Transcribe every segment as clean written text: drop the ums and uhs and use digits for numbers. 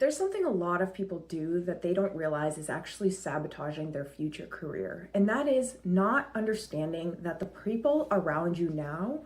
There's something a lot of people do that they don't realize is actually sabotaging their future career, and that is not understanding that the people around you now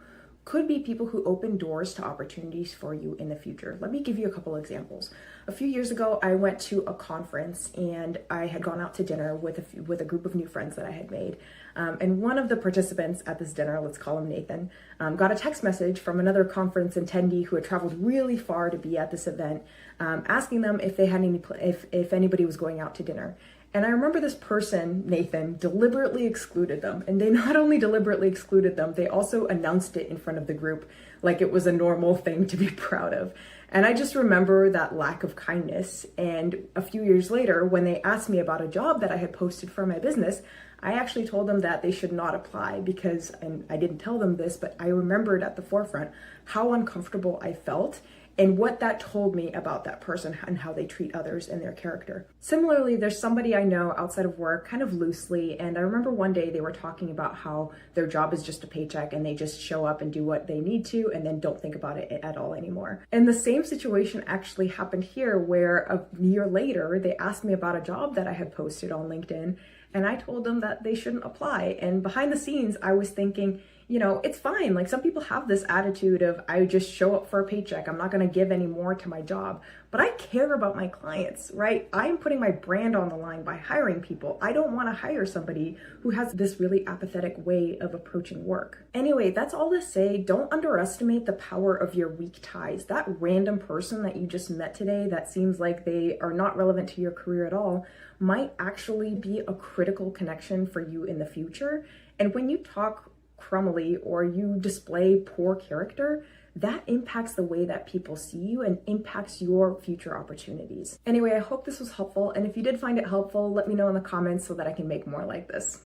could be people who open doors to opportunities for you in the future. Let me give you a couple examples. A few years ago, I went to a conference and I had gone out to dinner with a group of new friends that I had made. And one of the participants at this dinner, let's call him Nathan, got a text message from another conference attendee who had traveled really far to be at this event, asking them if they had if anybody was going out to dinner. And I remember this person, Nathan, deliberately excluded them. And they not only deliberately excluded them, they also announced it in front of the group like it was a normal thing to be proud of. And I just remember that lack of kindness. And a few years later, when they asked me about a job that I had posted for my business, I actually told them that they should not apply because, and I didn't tell them this, but I remembered at the forefront how uncomfortable I felt and what that told me about that person and how they treat others and their character. Similarly, there's somebody I know outside of work, kind of loosely, and I remember one day they were talking about how their job is just a paycheck and they just show up and do what they need to and then don't think about it at all anymore. And the same situation actually happened here, where a year later, they asked me about a job that I had posted on LinkedIn, and I told them that they shouldn't apply. And behind the scenes, I was thinking, it's fine. Like, some people have this attitude of, I just show up for a paycheck. I'm not going to give any more to my job. But I care about my clients, right? I'm putting my brand on the line by hiring people. I don't want to hire somebody who has this really apathetic way of approaching work. Anyway, that's all to say, don't underestimate the power of your weak ties. That random person that you just met today that seems like they are not relevant to your career at all might actually be a critical connection for you in the future. And when you talk crumbly or you display poor character, that impacts the way that people see you and impacts your future opportunities. Anyway, I hope this was helpful. And if you did find it helpful, let me know in the comments so that I can make more like this.